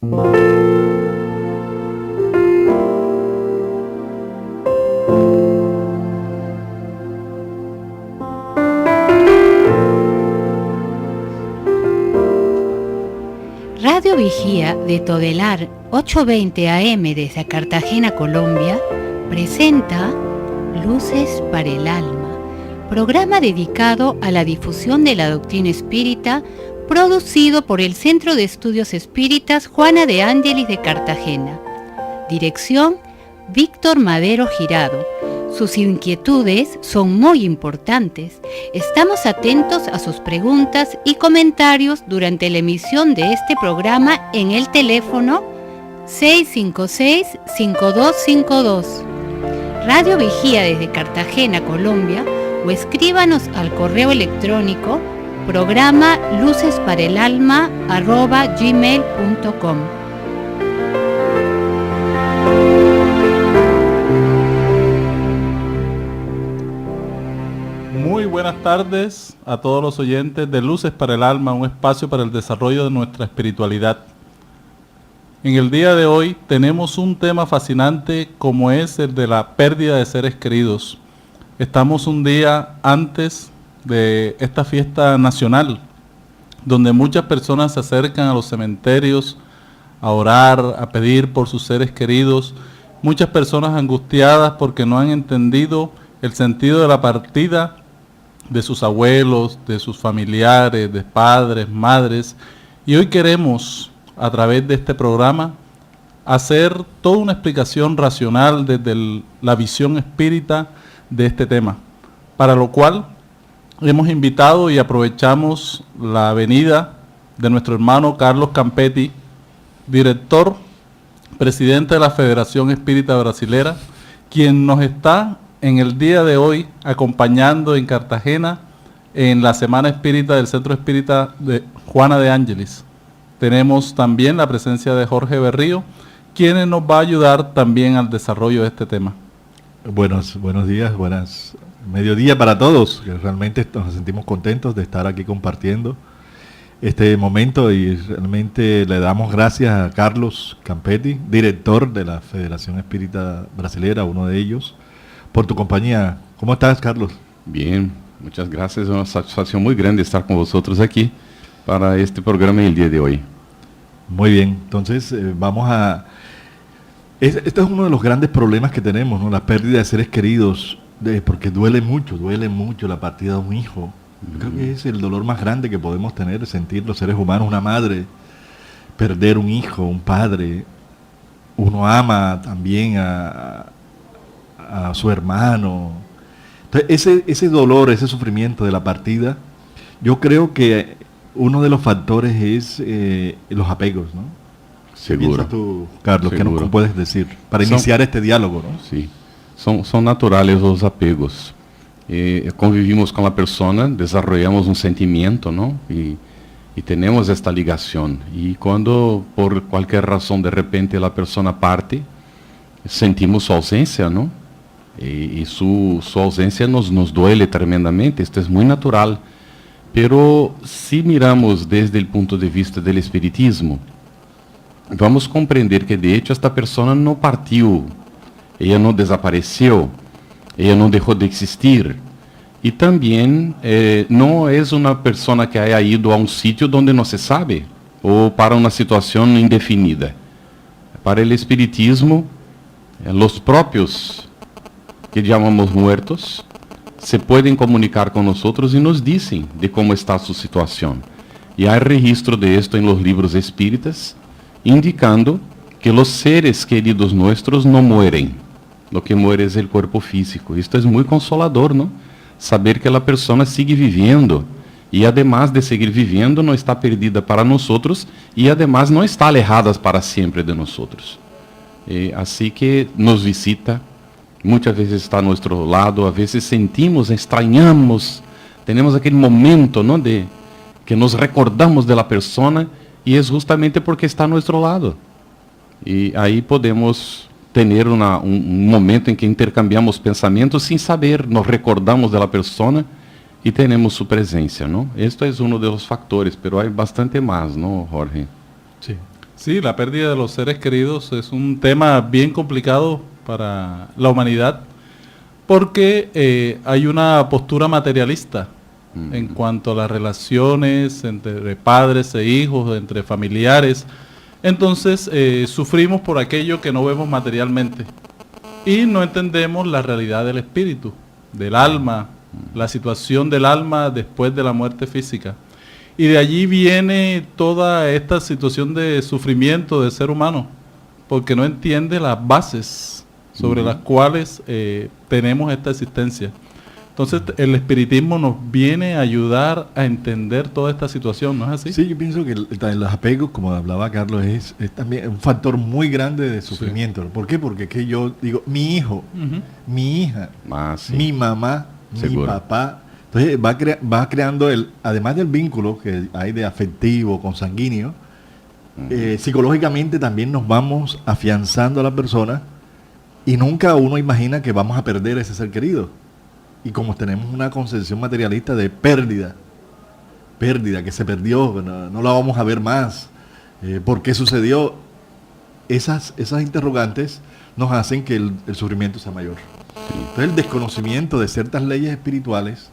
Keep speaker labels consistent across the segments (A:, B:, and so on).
A: Radio Vigía de Todelar 820 AM desde Cartagena, Colombia, presenta Luces para el Alma, programa dedicado a la difusión de la doctrina espírita, producido por el Centro de Estudios Espíritas Juana de Ángelis de Cartagena. Dirección, Víctor Madero Girado. Sus inquietudes son muy importantes. Estamos atentos a sus preguntas y comentarios durante la emisión de este programa en el teléfono 656-5252. Radio Vigía desde Cartagena, Colombia, o escríbanos al correo electrónico programa lucesparaelalma@gmail.com.
B: Muy buenas tardes a todos los oyentes de Luces para el Alma, un espacio para el desarrollo de nuestra espiritualidad. En el día de hoy tenemos un tema fascinante como es el de la pérdida de seres queridos. Estamos un día antes de esta fiesta nacional, donde muchas personas se acercan a los cementerios a orar, a pedir por sus seres queridos. Muchas personas angustiadas porque no han entendido el sentido de la partida de sus abuelos, de sus familiares, de padres, madres. Y hoy queremos, a través de este programa, hacer toda una explicación racional desde la visión espírita de este tema, para lo cual hemos invitado y aprovechamos la venida de nuestro hermano Carlos Campetti, director, presidente de la Federación Espírita Brasilera, quien nos está en el día de hoy acompañando en Cartagena en la Semana Espírita del Centro Espírita de Juana de Ángelis. Tenemos también la presencia de Jorge Berrío, quien nos va a ayudar también al desarrollo de este tema.
C: Buenos días, mediodía para todos, que realmente nos sentimos contentos de estar aquí compartiendo este momento y realmente le damos gracias a Carlos Campetti, director de la Federación Espírita Brasilera, uno de ellos, por tu compañía. ¿Cómo estás, Carlos?
D: Bien, muchas gracias, es una satisfacción muy grande estar con vosotros aquí para este programa en el día de hoy.
C: Muy bien, entonces vamos a... Este es uno de los grandes problemas que tenemos, ¿no? La pérdida de seres queridos, porque duele mucho la partida de un hijo. Creo que es el dolor más grande que podemos tener, sentir los seres humanos, una madre, perder un hijo, un padre. Uno ama también a su hermano. Entonces, ese dolor, ese sufrimiento de la partida, yo creo que uno de los factores es los apegos, ¿no?
D: Seguro.
C: ¿Qué piensas tú, Carlos?
D: Seguro.
C: ¿Qué nos puedes decir para iniciar este diálogo, ¿no?
D: Sí, son naturales los apegos. Convivimos con la persona, desarrollamos un sentimiento, ¿no? Y tenemos esta ligación. Y cuando por cualquier razón de repente la persona parte, sentimos su ausencia, ¿no? Y su ausencia nos duele tremendamente, esto es muy natural. Pero si miramos desde el punto de vista del espiritismo, vamos a comprender que de hecho esta persona no partió, ella no desapareció, ella no dejó de existir. Y también no es una persona que haya ido a un sitio donde no se sabe, o para una situación indefinida. Para el espiritismo, los propios que llamamos muertos se pueden comunicar con nosotros y nos dicen de cómo está su situación. Y hay registro de esto en los libros espíritas, indicando que los seres queridos nuestros no mueren. Lo que muere es el cuerpo físico. Esto es muy consolador, ¿no? Saber que la persona sigue viviendo. Y además de seguir viviendo, no está perdida para nosotros y además no está alejada para siempre de nosotros. Así que nos visita, muchas veces está a nuestro lado, a veces sentimos, extrañamos, tenemos aquel momento, ¿no? De que nos recordamos de la persona y es justamente porque está a nuestro lado. Y ahí podemos tener un momento en que intercambiamos pensamientos sin saber, nos recordamos de la persona y tenemos su presencia, ¿no? Esto es uno de los factores, pero hay bastante más, ¿no, Jorge?
C: Sí.
B: Sí, la pérdida de los seres queridos es un tema bien complicado para la humanidad porque hay una postura materialista en cuanto a las relaciones entre padres e hijos, entre familiares. Entonces sufrimos por aquello que no vemos materialmente y no entendemos la realidad del espíritu, del alma, la situación del alma después de la muerte física. Y de allí viene toda esta situación de sufrimiento del ser humano, porque no entiende las bases sobre las cuales tenemos esta existencia. Entonces el espiritismo nos viene a ayudar a entender toda esta situación, ¿no es así?
C: Sí, yo pienso que los apegos, como hablaba Carlos, es también un factor muy grande de sufrimiento. Sí. ¿Por qué? Porque es que yo digo, mi hijo, mi hija, sí, mi mamá, seguro, mi papá. Entonces va creando, además del vínculo que hay de afectivo, consanguíneo, psicológicamente también nos vamos afianzando a la persona y nunca uno imagina que vamos a perder ese ser querido. Y como tenemos una concepción materialista de pérdida que se perdió, no la vamos a ver más, ¿por qué sucedió? Esas interrogantes nos hacen que el sufrimiento sea mayor. Entonces el desconocimiento de ciertas leyes espirituales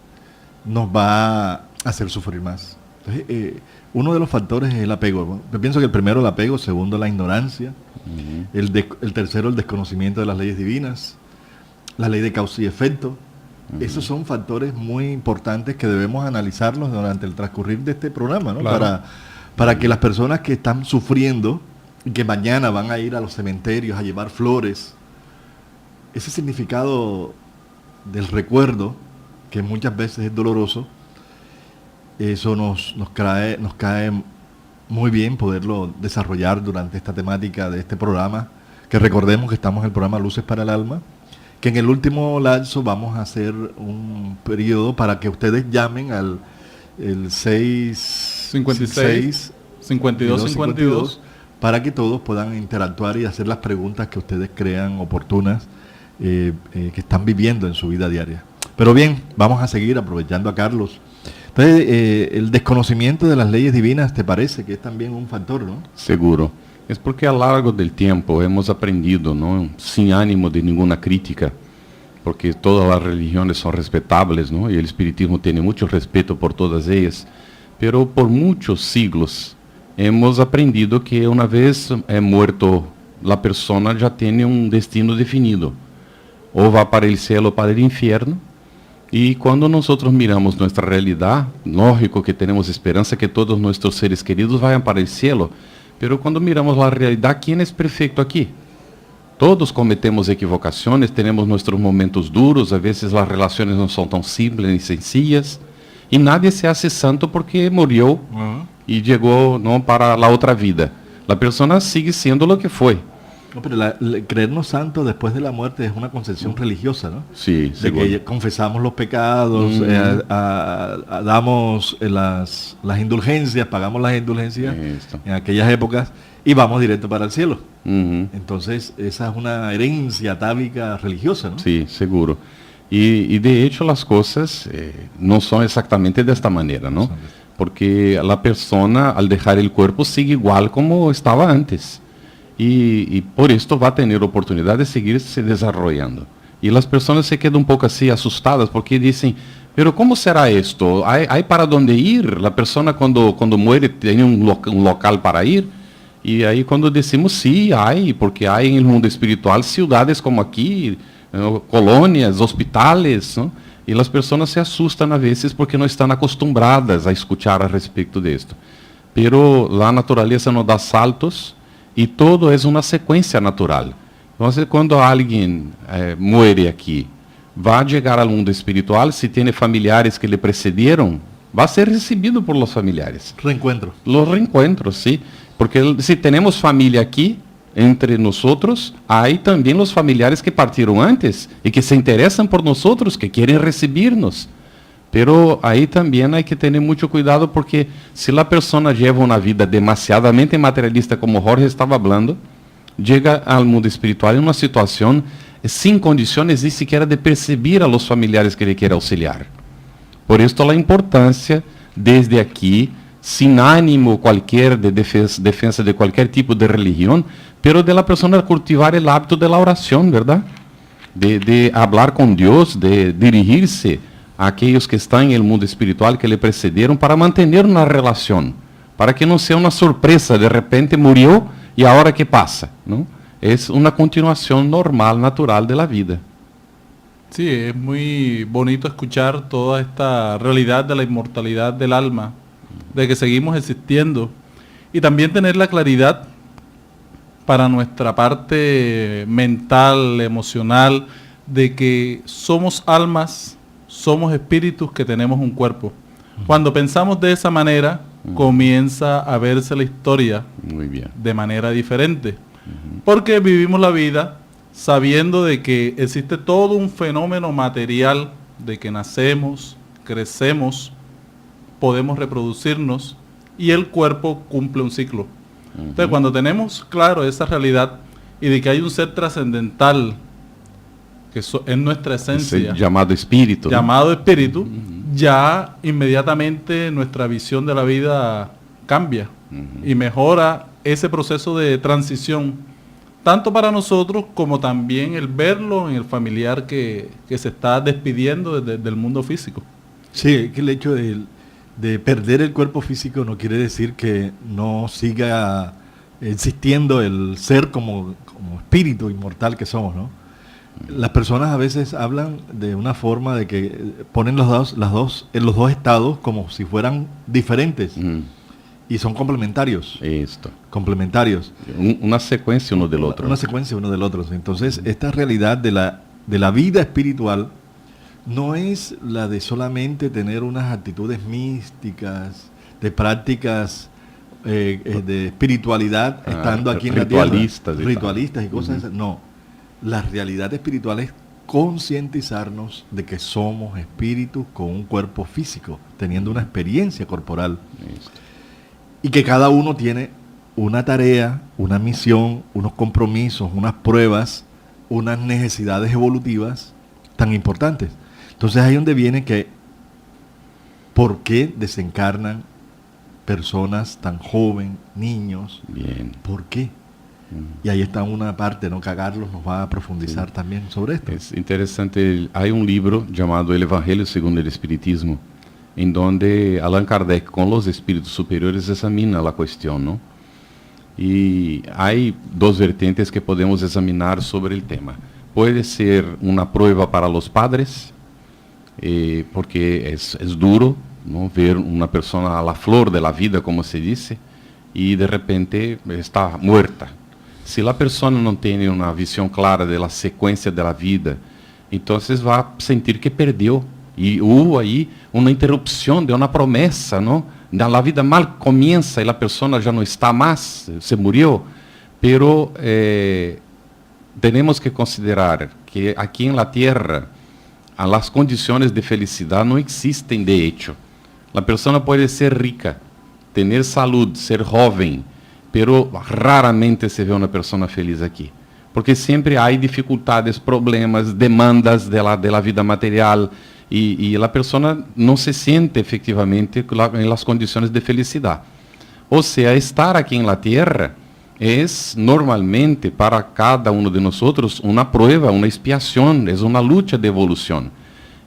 C: nos va a hacer sufrir más. Entonces, uno de los factores es el apego. Yo pienso que el primero el apego, el segundo la ignorancia, el tercero el desconocimiento de las leyes divinas, la ley de causa y efecto. Esos son factores muy importantes que debemos analizarlos durante el transcurrir de este programa, ¿no? Claro. Para que las personas que están sufriendo y que mañana van a ir a los cementerios a llevar flores, ese significado del recuerdo, que muchas veces es doloroso, eso nos cae muy bien poderlo desarrollar durante esta temática de este programa, que recordemos que estamos en el programa Luces para el Alma, que en el último lapso vamos a hacer un periodo para que ustedes llamen al 656 5252 para que todos puedan interactuar y hacer las preguntas que ustedes crean oportunas que están viviendo en su vida diaria. Pero bien, vamos a seguir aprovechando a Carlos. Entonces, el desconocimiento de las leyes divinas, ¿te parece que es también un factor, no?
D: Seguro. Es porque a lo largo del tiempo hemos aprendido, ¿no? Sin ánimo de ninguna crítica, porque todas las religiones son respetables, ¿no? Y el espiritismo tiene mucho respeto por todas ellas, pero por muchos siglos hemos aprendido que una vez muerto la persona ya tiene un destino definido, o va para el cielo o para el infierno. Y cuando nosotros miramos nuestra realidad, lógico que tenemos esperanza que todos nuestros seres queridos vayan para el cielo, pero cuando miramos la realidad, ¿quién es perfecto aquí? Todos cometemos equivocaciones, tenemos nuestros momentos duros, a veces las relaciones no son tan simples ni sencillas, y nadie se hace santo porque murió y llegó, ¿no?, para la otra vida. La persona sigue siendo lo que fue.
C: No, pero creernos santos después de la muerte es una concepción religiosa, ¿no?
D: Sí,
C: de que confesamos los pecados, damos las indulgencias, pagamos las indulgencias en aquellas épocas y vamos directo para el cielo. Entonces, esa es una herencia atávica religiosa, ¿no?
D: Sí, seguro. Y de hecho las cosas no son exactamente de esta manera, ¿no? Porque la persona al dejar el cuerpo sigue igual como estaba antes. Y por esto va a tener oportunidad de seguirse desarrollando. Y las personas se quedan un poco así asustadas porque dicen, pero ¿cómo será esto? ¿Hay para dónde ir? La persona cuando muere tiene un local para ir. Y ahí cuando decimos sí, hay, porque hay en el mundo espiritual ciudades como aquí, colônias, hospitales, ¿no? Y las personas se asustan a veces porque no están acostumbradas a escuchar a respecto de esto. Pero la naturaleza nos da saltos y todo es una secuencia natural. Entonces, cuando alguien muere aquí, va a llegar al mundo espiritual, si tiene familiares que le precedieron, va a ser recibido por los familiares.
C: Reencuentro.
D: Los reencuentros, sí. Porque si tenemos familia aquí, entre nosotros, hay también los familiares que partieron antes y que se interesan por nosotros, que quieren recibirnos. Pero ahí también hay que tener mucho cuidado porque si la persona lleva una vida demasiadamente materialista, como Jorge estaba hablando, llega al mundo espiritual en una situación sin condiciones ni siquiera de percibir a los familiares que le quiere auxiliar. Por esto la importancia, desde aquí, sin ánimo cualquier de defensa de cualquier tipo de religión, pero de la persona cultivar el hábito de la oración, ¿verdad? De hablar con Dios, de dirigirse a aquellos que están en el mundo espiritual que le precedieron para mantener una relación, para que no sea una sorpresa, de repente murió y ahora ¿qué pasa? ¿No? Es una continuación normal, natural de la vida.
B: Sí, es muy bonito escuchar toda esta realidad de la inmortalidad del alma, de que seguimos existiendo, y también tener la claridad para nuestra parte mental, emocional, de que somos almas, somos espíritus que tenemos un cuerpo. Cuando pensamos de esa manera, comienza a verse la historia
D: Muy bien.
B: de manera diferente, porque vivimos la vida sabiendo de que existe todo un fenómeno material, de que nacemos, crecemos, podemos reproducirnos y el cuerpo cumple un ciclo. Entonces, cuando tenemos claro esa realidad y de que hay un ser trascendental que es nuestra esencia,
D: Ese llamado espíritu. ¿no?
B: llamado espíritu, ya inmediatamente nuestra visión de la vida cambia y mejora ese proceso de transición, tanto para nosotros como también el verlo en el familiar que se está despidiendo del mundo físico.
C: Sí, que el hecho de perder el cuerpo físico no quiere decir que no siga existiendo el ser como espíritu inmortal que somos, ¿no? Las personas a veces hablan de una forma de que ponen en los dos estados como si fueran diferentes y son complementarios.
D: Esto.
C: Complementarios.
D: Una secuencia uno del otro.
C: Una secuencia uno del otro. Entonces, esta realidad de la vida espiritual no es la de solamente tener unas actitudes místicas, de prácticas de espiritualidad estando aquí en la tierra. Ritualistas y cosas así. No. La realidad espiritual es concientizarnos de que somos espíritus con un cuerpo físico, teniendo una experiencia corporal.
D: Esto.
C: Y que cada uno tiene una tarea, una misión, unos compromisos, unas pruebas, unas necesidades evolutivas tan importantes. Entonces ahí es donde viene que ¿por qué desencarnan personas tan jóvenes, niños?
D: Bien.
C: ¿Por qué? Y ahí está una parte, ¿no? Que Carlos nos va a profundizar también sobre esto.
D: Es interesante, hay un libro llamado El Evangelio según el Espiritismo, en donde Allan Kardec con los espíritus superiores examina la cuestión, ¿no? Y hay dos vertientes que podemos examinar sobre el tema. Puede ser una prueba para los padres, porque es duro, ¿no? Ver una persona a la flor de la vida, como se dice, y de repente está muerta. Si la persona no tiene una visión clara de la secuencia de la vida, entonces va a sentir que perdió. Y hubo ahí una interrupción de una promesa, ¿no? La vida mal comienza y la persona ya no está más, se murió. Pero tenemos que considerar que aquí en la tierra las condiciones de felicidad no existen de hecho. La persona puede ser rica, tener salud, ser joven, pero raramente se ve una persona feliz aquí. Porque siempre hay dificultades, problemas, demandas de la vida material y la persona no se siente efectivamente en las condiciones de felicidad. O sea, estar aquí en la tierra es normalmente para cada uno de nosotros una prueba, una expiación, es una lucha de evolución.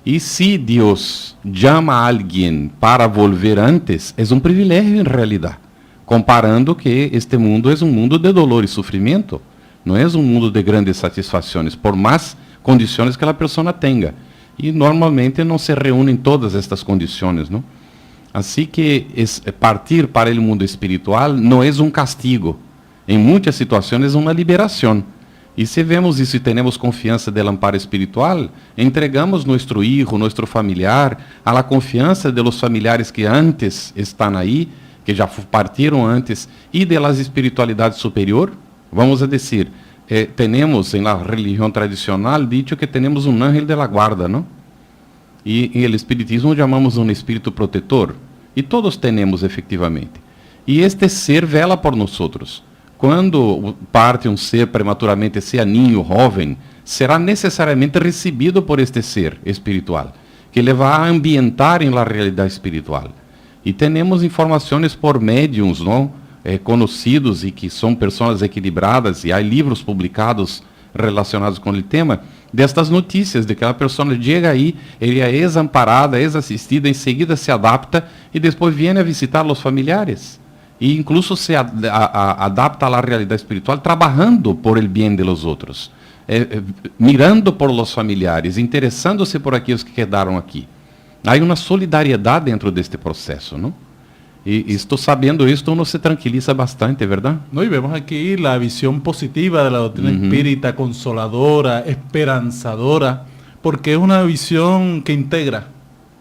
D: Y si Dios llama a alguien para volver antes, es un privilegio en realidad, comparando que este mundo es un mundo de dolor y sufrimiento, no es un mundo de grandes satisfacciones, por más condiciones que la persona tenga. Y normalmente no se reúnen todas estas condiciones, ¿no? Así que partir para el mundo espiritual no es un castigo, en muchas situaciones es una liberación. Y si vemos isso e temos confiança del amparo espiritual, entregamos nuestro hijo, nuestro familiar, a la confiança de los familiares que antes están ahí, que já partiram antes, e de las espiritualidades superior. Vamos a decir, temos em la religião tradicional dicho que temos um ángel de la guarda, não? E em el espiritismo chamamos um espírito protetor. E todos temos efetivamente. E este ser vela por nós outros. Quando parte um ser prematuramente, seja niño, jovem, será necessariamente recebido por este ser espiritual, que ele vai ambientar em la realidade espiritual. E temos informações por médiums, não? Conhecidos e que são pessoas equilibradas, e há livros publicados relacionados com o tema, destas notícias, de que a pessoa chega aí, ele é ex-amparada, ex-assistida, em seguida se adapta e depois vem a visitar os familiares. E incluso se adapta à realidade espiritual, trabalhando por el bem de los outros, mirando por los familiares, interessando-se por aqueles que quedaram aqui. Há uma solidariedade dentro deste processo, não? Y esto, sabiendo esto, uno se tranquiliza bastante, ¿verdad?
B: No, y vemos aquí la visión positiva de la doctrina espírita, consoladora, esperanzadora, porque es una visión que integra.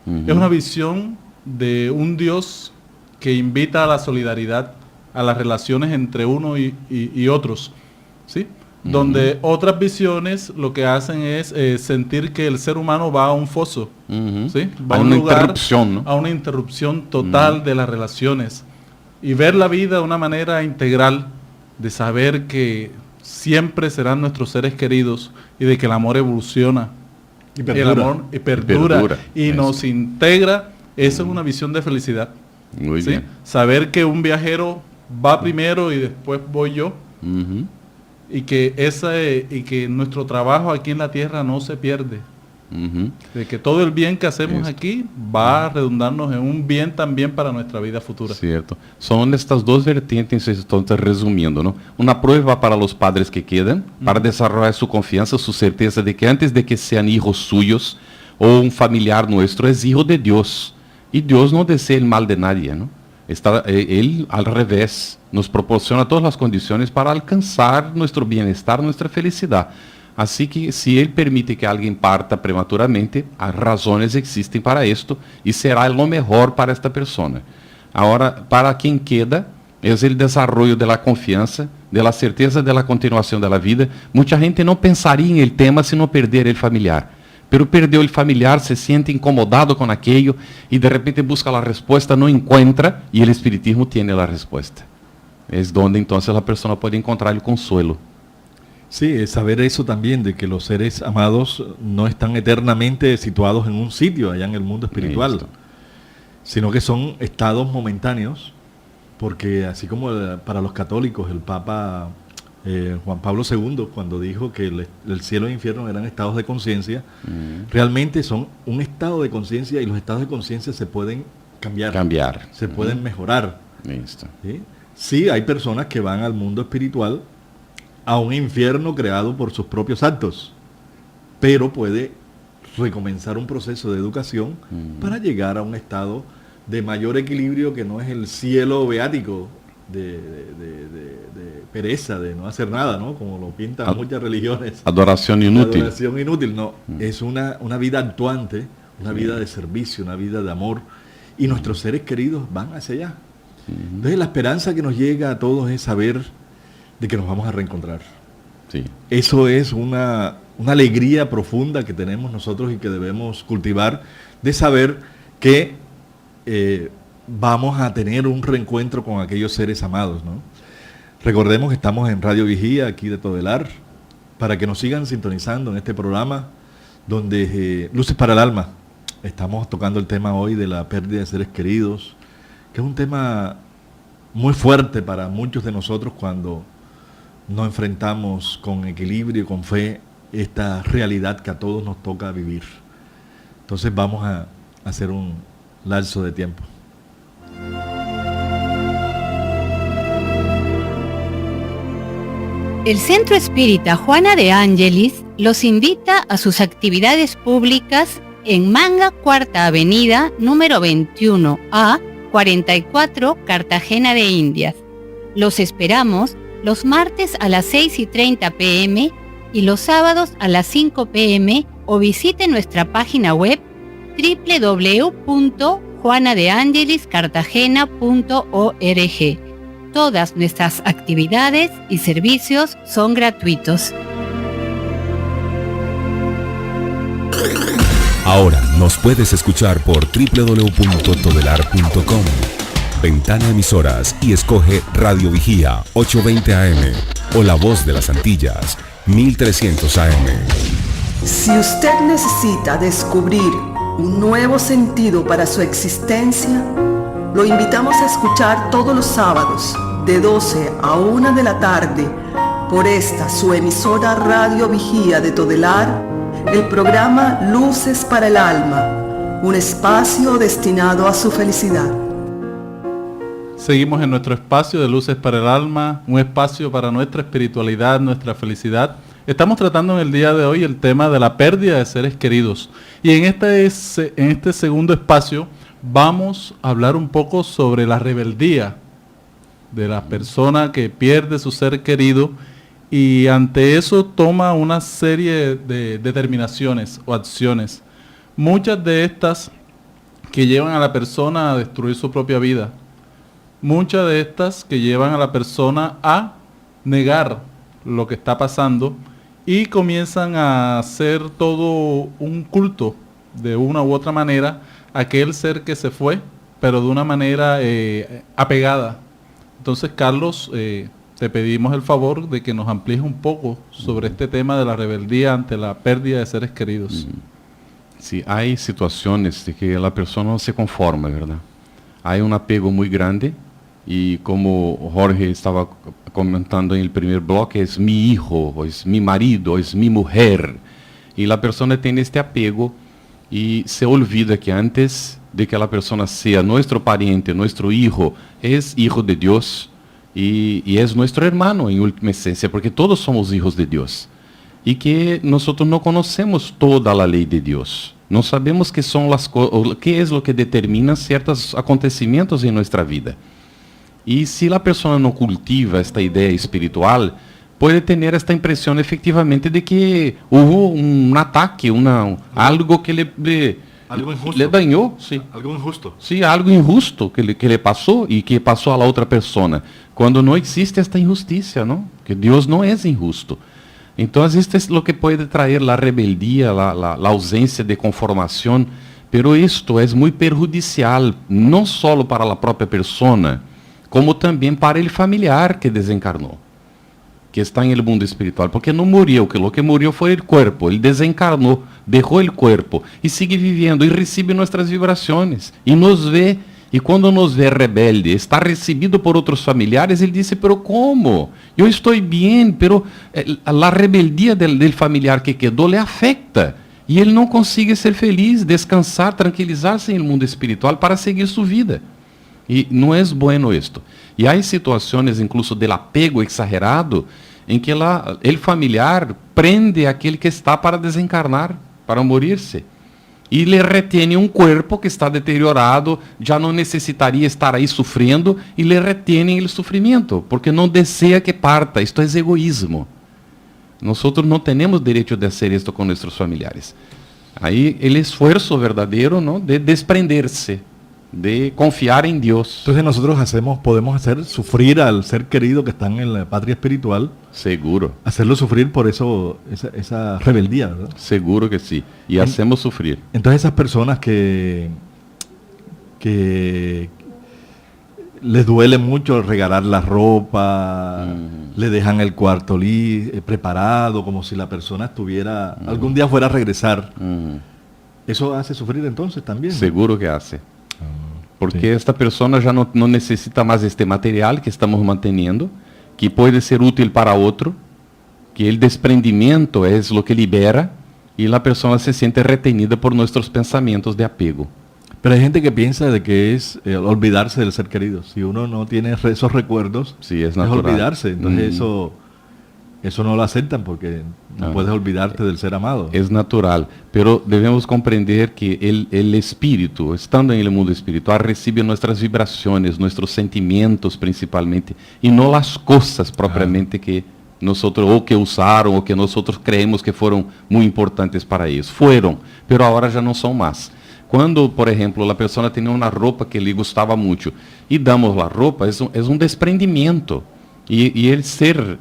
B: Es una visión de un Dios que invita a la solidaridad, a las relaciones entre uno y otros, ¿sí? Donde otras visiones lo que hacen es sentir que el ser humano va a un foso, ¿sí? Va a un lugar, interrupción, ¿no? A una interrupción total de las relaciones, y ver la vida de una manera integral, de saber que siempre serán nuestros seres queridos y de que el amor evoluciona y perdura, el amor perdura y nos integra. Esa es una visión de felicidad.
D: Muy
B: ¿sí?
D: bien.
B: Saber que un viajero va primero y después voy yo. Y que nuestro trabajo aquí en la tierra no se pierde. De que todo el bien que hacemos aquí va a redundarnos en un bien también para nuestra vida futura.
D: Cierto. Son estas dos vertientes, entonces, resumiendo, ¿no? Una prueba para los padres que quedan, para desarrollar su confianza, su certeza de que antes de que sean hijos suyos o un familiar nuestro, es hijo de Dios. Y Dios no desea el mal de nadie, ¿no? Él, al revés, nos proporciona todas las condiciones para alcanzar nuestro bienestar, nuestra felicidad. Así que si Él permite que alguien parta prematuramente, as razones existen para esto y será lo mejor para esta persona. Ahora, para quien queda, es el desarrollo de la confianza, de la certeza de la continuación de la vida. Mucha gente no pensaría en el tema si no perder el familiar. Pero perdió el familiar, se siente incomodado con aquello y de repente busca la respuesta, no encuentra, y el espiritismo tiene la respuesta. Es donde entonces la persona puede encontrar el consuelo.
C: Sí, es saber eso también, de que los seres amados no están eternamente situados en un sitio allá en el mundo espiritual,
D: Listo.
C: Sino que son estados momentáneos, porque así como para los católicos el Papa Juan Pablo II, cuando dijo que el cielo e el infierno eran estados de conciencia, realmente son un estado de conciencia, y los estados de conciencia se pueden cambiar. Se pueden mejorar.
D: Listo.
C: ¿Sí? Sí, hay personas que van al mundo espiritual, a un infierno creado por sus propios actos, pero puede recomenzar un proceso de educación para llegar a un estado de mayor equilibrio, que no es el cielo beático de pereza, de no hacer nada, ¿no? Como lo pintan muchas religiones.
D: Adoración inútil.
C: Adoración inútil, no. Es una vida actuante, una vida de servicio, una vida de amor, y nuestros seres queridos van hacia allá. Entonces la esperanza que nos llega a todos es saber de que nos vamos a reencontrar.
D: Sí.
C: Eso es una alegría profunda que tenemos nosotros y que debemos cultivar, de saber que vamos a tener un reencuentro con aquellos seres amados, ¿no? Recordemos que estamos en Radio Vigía, aquí de Todelar, para que nos sigan sintonizando en este programa, donde Luces para el Alma. Estamos tocando el tema hoy de la pérdida de seres queridos, que es un tema muy fuerte para muchos de nosotros cuando nos enfrentamos con equilibrio y con fe esta realidad que a todos nos toca vivir. Entonces vamos a hacer un lapso de tiempo.
A: El Centro Espírita Juana de Ángelis los invita a sus actividades públicas en Manga, Cuarta Avenida, número 21A, 44, Cartagena de Indias. Los esperamos los martes a las 6:30 p.m. y los sábados a las 5 p.m. o visite nuestra página web www.juanadeangeliscartagena.org. Todas nuestras actividades y servicios son gratuitos.
E: Ahora nos puedes escuchar por www.todelar.com. Ventana Emisoras y escoge Radio Vigía 820 AM o La Voz de las Antillas 1300 AM.
F: Si usted necesita descubrir un nuevo sentido para su existencia, Lo invitamos a escuchar todos los sábados de 12 a 1 de la tarde por esta su emisora Radio Vigía de Todelar, el programa Luces para el Alma, un espacio destinado a su felicidad.
B: Seguimos en nuestro espacio de Luces para el Alma, un espacio para nuestra espiritualidad, nuestra felicidad. Estamos tratando en el día de hoy el tema de la pérdida de seres queridos. Y en este segundo espacio vamos a hablar un poco sobre la rebeldía de la persona que pierde su ser querido y ante eso toma una serie de determinaciones o acciones. Muchas de estas que llevan a la persona a destruir su propia vida. Muchas de estas que llevan a la persona a negar lo que está pasando y comienzan a hacer todo un culto de una u otra manera a aquel ser que se fue, pero de una manera apegada. Entonces, Carlos, te pedimos el favor de que nos amplíes un poco sobre este tema de la rebeldía ante la pérdida de seres queridos.
D: Sí, hay situaciones de que la persona no se conforma, ¿verdad? Hay un apego muy grande y como Jorge estaba comentando en el primer bloque, es mi hijo, o es mi marido, o es mi mujer. Y la persona tiene este apego y se olvida que antes de que la persona sea nuestro pariente, nuestro hijo, es hijo de Dios y es nuestro hermano en última esencia, porque todos somos hijos de Dios. Y que nosotros no conocemos toda la ley de Dios. No sabemos qué son qué es lo que determina ciertos acontecimientos en nuestra vida. Y si la persona no cultiva esta idea espiritual, puede tener esta impresión efectivamente de que hubo un ataque, algo que le dañó. Sí.
C: Algo injusto.
D: Sí, algo injusto que le pasó y que pasó a la otra persona. Cuando no existe esta injusticia, ¿no? Que Dios no es injusto. Entonces, esto es lo que puede traer la rebeldía, la ausencia de conformación. Pero esto es muy perjudicial, no solo para la propia persona, como también para el familiar que desencarnó, que está en el mundo espiritual, porque no murió, que lo que murió fue el cuerpo, él desencarnó, dejó el cuerpo y sigue viviendo y recibe nuestras vibraciones y nos ve, y cuando nos ve rebelde, está recibido por otros familiares, él dice, pero ¿cómo? Yo estoy bien, pero la rebeldía del familiar que quedó le afecta y él no consigue ser feliz, descansar, tranquilizarse en el mundo espiritual para seguir su vida. Y no es bueno esto. Y hay situaciones incluso del apego exagerado en que el familiar prende a aquel que está para desencarnar, para morirse. Y le retiene un cuerpo que está deteriorado, ya no necesitaría estar ahí sufriendo y le retiene el sufrimiento, porque no desea que parta. Esto es egoísmo. Nosotros no tenemos derecho de hacer esto con nuestros familiares. Ahí el esfuerzo verdadero, ¿no?, de desprenderse, de confiar en Dios.
C: Entonces nosotros podemos hacer sufrir al ser querido que está en la patria espiritual.
D: Seguro.
C: Hacerlo sufrir por eso, esa rebeldía, ¿verdad?
D: Seguro que sí. Y hacemos sufrir.
C: Entonces esas personas que les duele mucho regalar la ropa, le dejan el cuarto preparado, como si la persona estuviera, algún día fuera a regresar. ¿Eso hace sufrir entonces también?
D: Seguro que hace. Porque esta persona ya no necesita más este material que estamos manteniendo, que puede ser útil para otro, que el desprendimiento es lo que libera y la persona se siente retenida por nuestros pensamientos de apego.
C: Pero hay gente que piensa de que es olvidarse del ser querido. Si uno no tiene esos recuerdos,
D: sí, es olvidarse.
C: Entonces eso no lo aceptan porque no puedes olvidarte del ser amado.
D: Es natural, pero debemos comprender que el espíritu, estando en el mundo espiritual, recibe nuestras vibraciones, nuestros sentimientos principalmente, y no las cosas propiamente que nosotros, o que usaron, o que nosotros creemos que fueron muy importantes para ellos. Fueron, pero ahora ya no son más. Cuando, por ejemplo, la persona tenía una ropa que le gustaba mucho, y damos la ropa, es un desprendimiento. Y el ser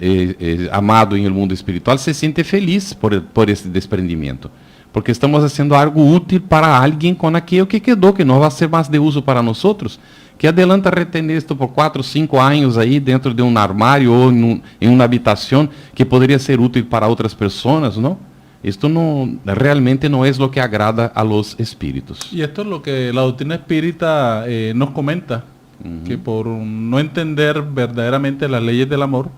D: amado en el mundo espiritual se siente feliz por ese desprendimiento. Porque estamos haciendo algo útil para alguien con aquello que quedó, que no va a ser más de uso para nosotros. Que adelanta retener esto por 4 o 5 años ahí dentro de un armario o en una habitación que podría ser útil para otras personas, ¿no? esto realmente no es lo que agrada a los espíritus.
B: Y esto es lo que la doctrina espírita nos comenta, que por no entender verdaderamente las leyes del amor,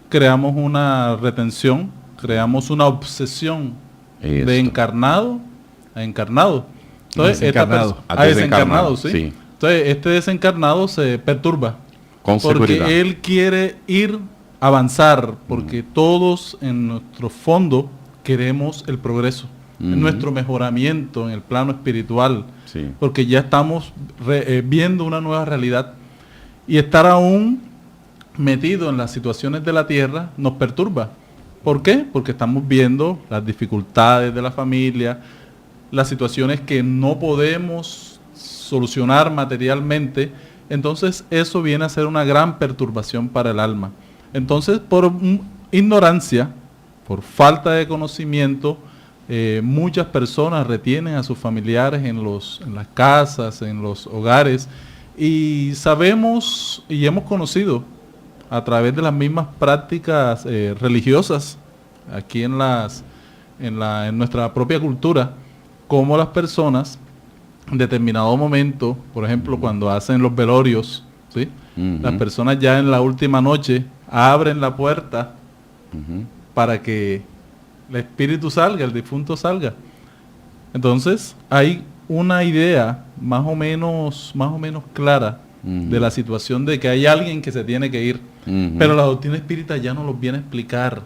B: creamos una retención, creamos una obsesión de encarnado a encarnado. Entonces,
D: a desencarnado,
B: ¿sí?
D: Sí.
B: Entonces, este desencarnado se perturba.
D: Con seguridad.
B: Porque él quiere avanzar, porque todos en nuestro fondo queremos el progreso, nuestro mejoramiento en el plano espiritual,
D: Sí.
B: porque ya estamos viendo una nueva realidad, y estar aún metido en las situaciones de la tierra nos perturba. ¿Por qué? Porque estamos viendo las dificultades de la familia, las situaciones que no podemos solucionar materialmente. Entonces eso viene a ser una gran perturbación para el alma. Entonces, por ignorancia, por falta de conocimiento, muchas personas retienen a sus familiares en las casas, en los hogares, y sabemos y hemos conocido a través de las mismas prácticas religiosas aquí en nuestra propia cultura, cómo las personas en determinado momento, por ejemplo, cuando hacen los velorios, ¿sí? Las personas ya en la última noche abren la puerta para que el espíritu salga, el difunto salga. Entonces, hay una idea más o menos clara de la situación de que hay alguien que se tiene que ir. Pero la doctrina espírita ya nos lo viene a explicar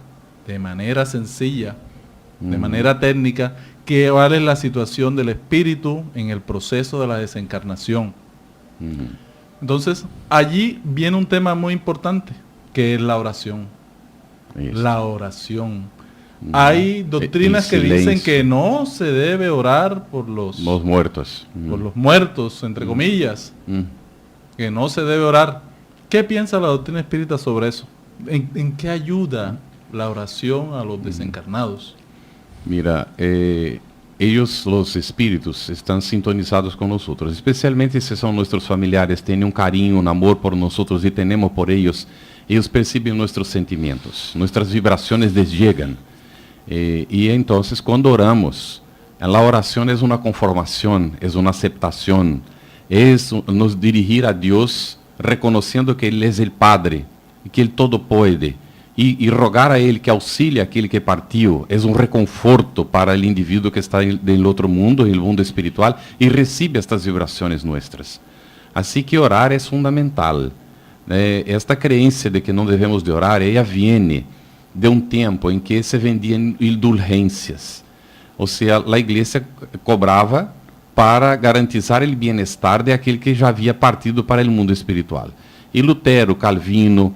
B: de manera sencilla, de manera técnica, cuál es la situación del espíritu en el proceso de la desencarnación. Entonces, allí viene un tema muy importante, que es la oración. La oración. Hay doctrinas que dicen que no se debe orar por los
D: muertos.
B: Por los muertos, entre comillas. Que no se debe orar. ¿Qué piensa la doctrina espírita sobre eso? ¿En qué ayuda la oración a los desencarnados?
D: Mira, ellos, los espíritus, están sintonizados con nosotros, especialmente si son nuestros familiares, tienen un cariño, un amor por nosotros y tenemos por ellos. Ellos perciben nuestros sentimientos, nuestras vibraciones les llegan. Y entonces cuando oramos, la oración es una conformación, es una aceptación, es nos dirigir a Dios reconociendo que Él es el Padre, que Él todo puede, y rogar a Él que auxilie a aquele que partiu, es un reconforto para el individuo que está en el otro mundo, en el mundo espiritual, y recibe estas vibraciones nuestras. Así que orar es fundamental. Esta creencia de que no debemos de orar, ella viene de un tiempo en que se vendían indulgencias. O sea, la iglesia cobraba para garantizar el bienestar de aquel que ya había partido para el mundo espiritual. Y Lutero, Calvino,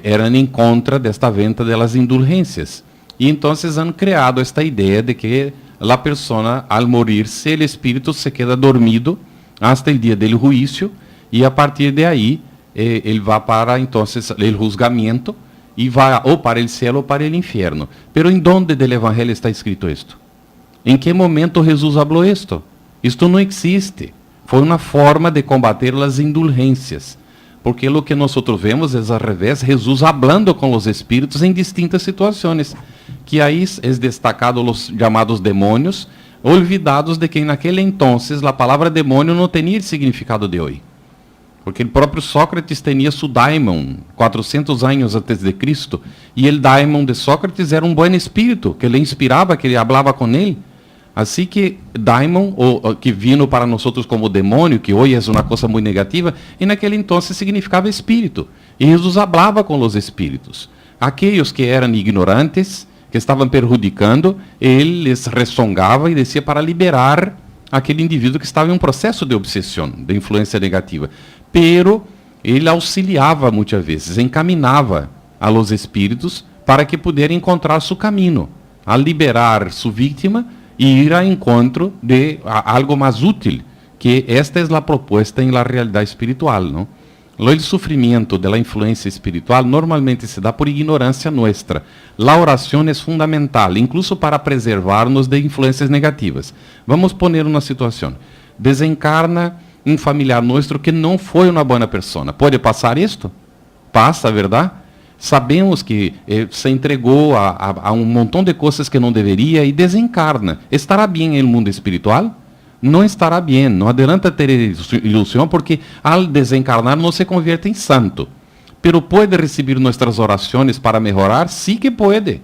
D: eran en contra de esta venta de las indulgencias. Y entonces han creado esta idea de que la persona, al morirse, el espíritu se queda dormido hasta el día del juicio, y a partir de ahí, él va para entonces el juzgamiento, y va o para el cielo o para el infierno. Pero ¿en dónde del Evangelio está escrito esto? ¿En qué momento Jesús habló esto? Esto no existe. Fue una forma de combater las indulgencias. Porque lo que nosotros vemos es al revés, Jesús hablando con los espíritus en distintas situaciones. Que ahí es destacado los llamados demonios, olvidados de que en aquel entonces la palabra demonio no tenía el significado de hoy. Porque el propio Sócrates tenía su daimon 400 años antes de Cristo, y el daimon de Sócrates era un buen espíritu, que le inspiraba, que le hablaba con él. Así que daimon, o que vino para nosotros como demonio, que hoy es una cosa muy negativa, en aquel entonces significaba espíritu. Y Jesús hablaba con los espíritus. Aquellos que eran ignorantes, que estaban perjudicando, él les rezongaba y decía para liberar aquele indivíduo que estava em um processo de obsessão, de influência negativa. Pero ele auxiliava muitas vezes, encaminhava a los espíritos para que pudessem encontrar seu caminho, a liberar sua vítima e ir ao encontro de algo mais útil, que esta é a proposta em la realidade espiritual, não? O sofrimento da influência espiritual normalmente se dá por ignorância nossa. A oração é fundamental, incluso para preservar-nos de influências negativas. Vamos poner uma situação. Desencarna um familiar nosso que não foi uma boa pessoa. Pode passar isto? Passa, verdade? sabemos que se entregou a um montão de coisas que não deveria e desencarna. Estará bem no mundo espiritual? Não estará bem. Não adianta ter ilusão, porque al desencarnar não se convierte em santo. Pero pode receber nossas orações para melhorar? Sim que pode.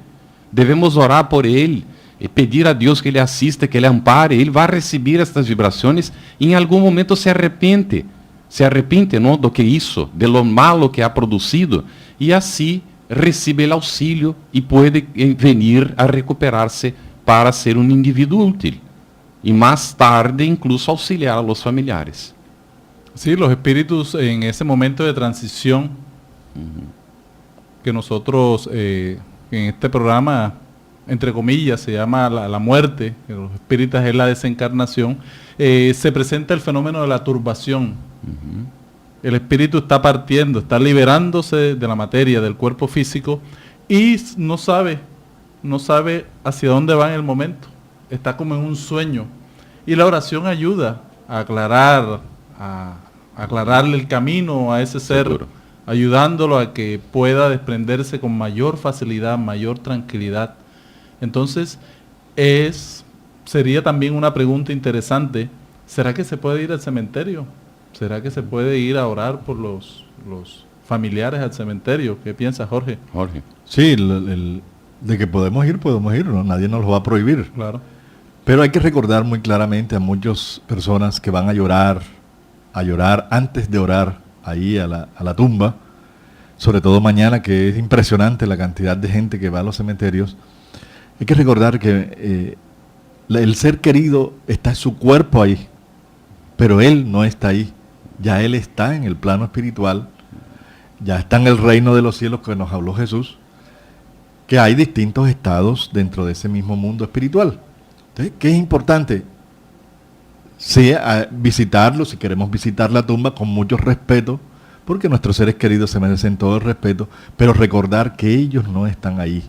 D: Devemos orar por ele e pedir a Deus que ele assista, que ele ampare. Ele vai receber estas vibrações e em algum momento se arrepende. Se arrepende, não, do que isso, de lo malo que ha produzido, e assim recebe o auxílio e pode venir a recuperar-se para ser um indivíduo útil. Y más tarde incluso auxiliar a los familiares.
B: Sí, los espíritus en ese momento de transición que nosotros en este programa, entre comillas, se llama la muerte, que los espíritus es la desencarnación, se presenta el fenómeno de la turbación. El espíritu está partiendo, está liberándose de la materia, del cuerpo físico, y no sabe hacia dónde va en el momento. Está como en un sueño. Y la oración ayuda a aclararle el camino a ese ser,
D: Seguro.
B: ayudándolo a que pueda desprenderse con mayor facilidad, mayor tranquilidad. Entonces, sería también una pregunta interesante, ¿será que se puede ir al cementerio? ¿Será que se puede ir a orar por los familiares al cementerio? ¿Qué piensas, Jorge?
D: Jorge.
C: Sí, de que podemos ir, ¿no? Nadie nos lo va a prohibir.
B: Claro.
C: Pero hay que recordar muy claramente a muchas personas que van a llorar antes de orar ahí a la tumba, sobre todo mañana, que es impresionante la cantidad de gente que va a los cementerios. Hay que recordar que el ser querido está en su cuerpo ahí, pero él no está ahí. Ya él está en el plano espiritual, ya está en el reino de los cielos que nos habló Jesús, que hay distintos estados dentro de ese mismo mundo espiritual. Entonces, ¿qué es importante? Sí, visitarlo, si queremos visitar la tumba con mucho respeto, porque nuestros seres queridos se merecen todo el respeto, pero recordar que ellos no están ahí.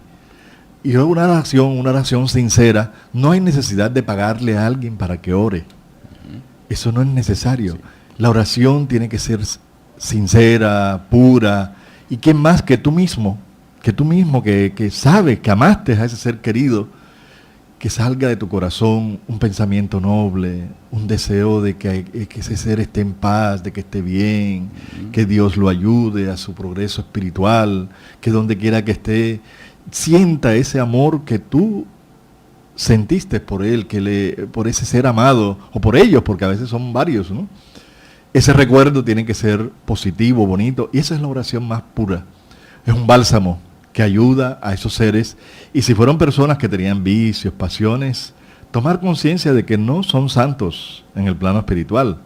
C: Y una oración sincera, no hay necesidad de pagarle a alguien para que ore. Eso no es necesario. Sí. La oración tiene que ser sincera, pura, y que más que tú mismo, que sabes que amaste a ese ser querido, que salga de tu corazón un pensamiento noble, un deseo de que ese ser esté en paz, de que esté bien, que Dios lo ayude a su progreso espiritual, que donde quiera que esté, sienta ese amor que tú sentiste por él, por ese ser amado, o por ellos, porque a veces son varios, ¿no? Ese recuerdo tiene que ser positivo, bonito, y esa es la oración más pura. Es un bálsamo que ayuda a esos seres, y si fueron personas que tenían vicios, pasiones, tomar conciencia de que no son santos en el plano espiritual,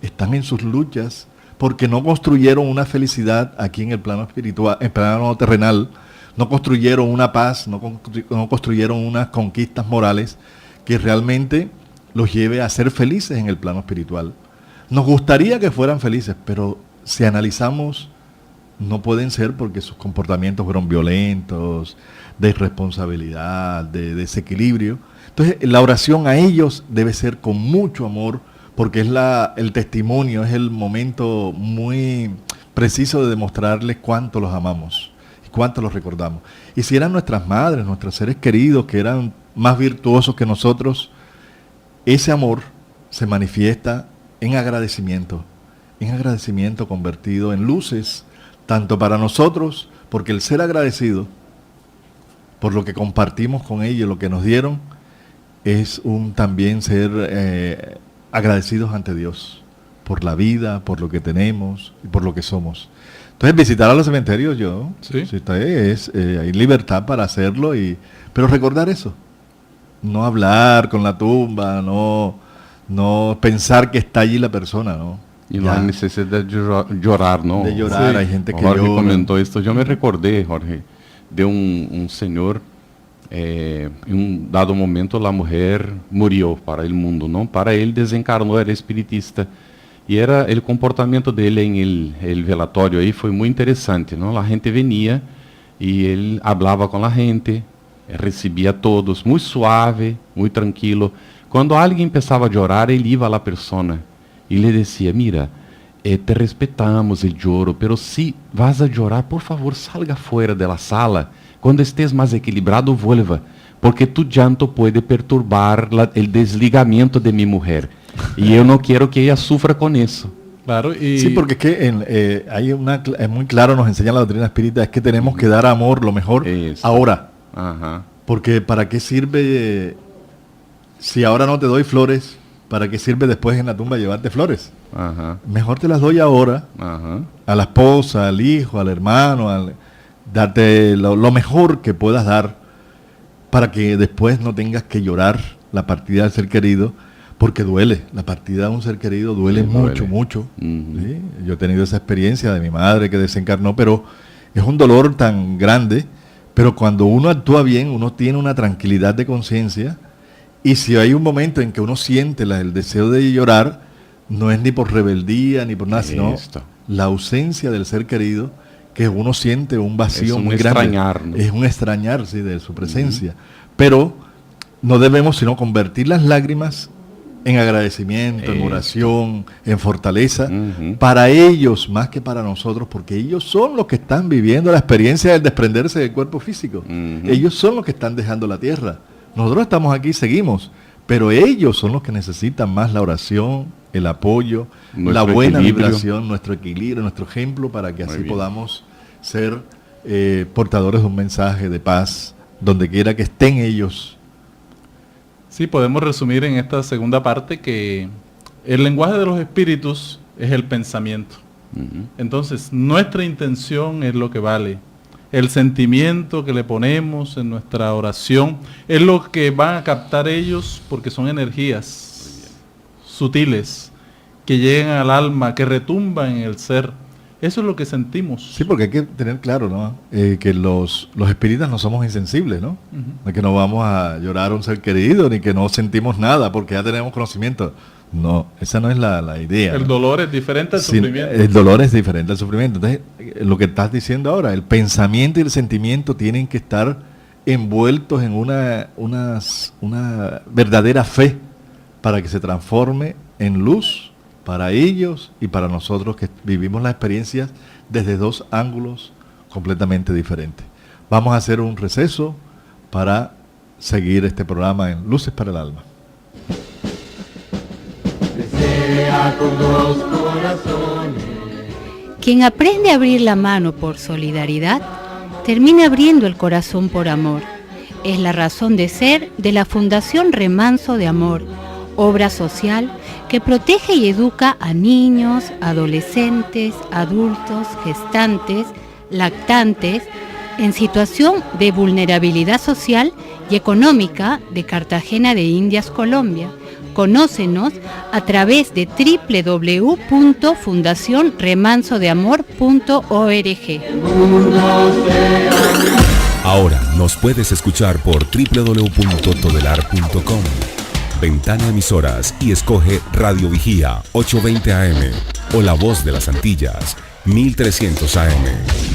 C: están en sus luchas, porque no construyeron una felicidad aquí en el plano espiritual, en el plano terrenal, no construyeron una paz, no construyeron unas conquistas morales que realmente los lleve a ser felices en el plano espiritual. Nos gustaría que fueran felices, pero si analizamos, no pueden ser porque sus comportamientos fueron violentos, de irresponsabilidad, de desequilibrio. Entonces, la oración a ellos debe ser con mucho amor, porque es el testimonio, es el momento muy preciso de demostrarles cuánto los amamos y cuánto los recordamos. Y si eran nuestras madres, nuestros seres queridos, que eran más virtuosos que nosotros, ese amor se manifiesta en agradecimiento convertido en luces, tanto para nosotros, porque el ser agradecido por lo que compartimos con ellos, lo que nos dieron, es también ser agradecidos ante Dios, por la vida, por lo que tenemos y por lo que somos. Entonces, visitar a los cementerios, hay libertad para hacerlo, pero recordar eso, no hablar con la tumba, no pensar que está allí la persona, ¿no?
D: Y no hay necesidad de llorar, ¿no?
C: De llorar, sí. Hay gente que
D: Jorge
C: llora.
D: Comentó esto, yo me recordé, Jorge, de un señor, en un dado momento la mujer murió para el mundo, ¿no? Para él desencarnó, era espiritista, y era el comportamiento de él en el velatorio ahí fue muy interesante, ¿no? La gente venía y él hablaba con la gente, recibía a todos, muy suave, muy tranquilo. Cuando alguien empezaba a llorar, él iba a la persona y le decía, mira, te respetamos el lloro, pero si vas a llorar, por favor, salga fuera de la sala. Cuando estés más equilibrado, vuelva, porque tu llanto puede perturbar el desligamiento de mi mujer. Y yo no quiero que ella sufra con eso.
B: Claro, y
C: Sí, porque es que es muy claro, nos enseña la doctrina espírita, es que tenemos que dar amor, lo mejor,
D: Eso.
C: ahora.
D: Ajá.
C: Porque ¿para qué sirve, si ahora no te doy flores, para qué sirve después en la tumba llevarte flores?
D: Ajá.
C: Mejor te las doy ahora,
D: Ajá.
C: a la esposa, al hijo, al hermano, darte lo mejor que puedas dar, para que después no tengas que llorar la partida del ser querido, porque duele, la partida de un ser querido duele
D: Sí,
C: mucho,
D: duele.
C: mucho.
D: Ujú.
C: ¿Sí? Yo he tenido esa experiencia de mi madre que desencarnó, pero es un dolor tan grande, pero cuando uno actúa bien, uno tiene una tranquilidad de conciencia, y si hay un momento en que uno siente el deseo de llorar, no es ni por rebeldía ni por nada, sino
D: Esto.
C: la ausencia del ser querido, que uno siente un vacío
D: Es un
C: muy grande.
D: extrañar, ¿no?
C: Es un extrañar, sí, de su presencia. Pero no debemos sino convertir las lágrimas en agradecimiento, en oración, en fortaleza,
D: Ujú.
C: para ellos más que para nosotros, porque ellos son los que están viviendo la experiencia del desprenderse del cuerpo físico.
D: Ujú.
C: Ellos son los que están dejando la tierra. Nosotros estamos aquí, seguimos, pero ellos son los que necesitan más la oración, el apoyo,
D: Nuestro
C: la buena
D: equilibrio.
C: vibración, nuestro equilibrio, nuestro ejemplo, para que
D: Muy
C: así
D: bien.
C: podamos ser portadores de un mensaje de paz, donde quiera que estén ellos.
B: sí, podemos resumir en esta segunda parte que el lenguaje de los espíritus es el pensamiento.
D: Ujú.
B: Entonces, nuestra intención es lo que vale. El sentimiento que le ponemos en nuestra oración es lo que van a captar ellos, porque son energías sutiles que llegan al alma, que retumban en el ser. Eso es lo que sentimos.
C: Sí, porque hay que tener claro, ¿no? Que los espíritas no somos insensibles, ¿no? No es que no vamos a llorar a un ser querido, ni que no sentimos nada, porque ya tenemos conocimiento. No, esa no es la idea.
B: El
C: ¿no?
B: dolor es diferente al
C: Sí,
B: sufrimiento.
C: el dolor es diferente al sufrimiento. Entonces, lo que estás diciendo ahora, el pensamiento y el sentimiento tienen que estar envueltos en una verdadera fe para que se transforme en luz para ellos y para nosotros que vivimos las experiencias desde dos ángulos completamente diferentes. Vamos a hacer un receso para seguir este programa en Luces para el Alma.
A: Quien aprende a abrir la mano por solidaridad, termina abriendo el corazón por amor. Es la razón de ser de la Fundación Remanso de Amor, obra social que protege y educa a niños, adolescentes, adultos, gestantes, lactantes, en situación de vulnerabilidad social y económica de Cartagena de Indias, Colombia. Conócenos a través de www.fundacionremansodeamor.org.
E: Ahora nos puedes escuchar por www.todelar.com. Ventana Emisoras y escoge Radio Vigía 820 AM o La Voz de las Antillas 1300 AM.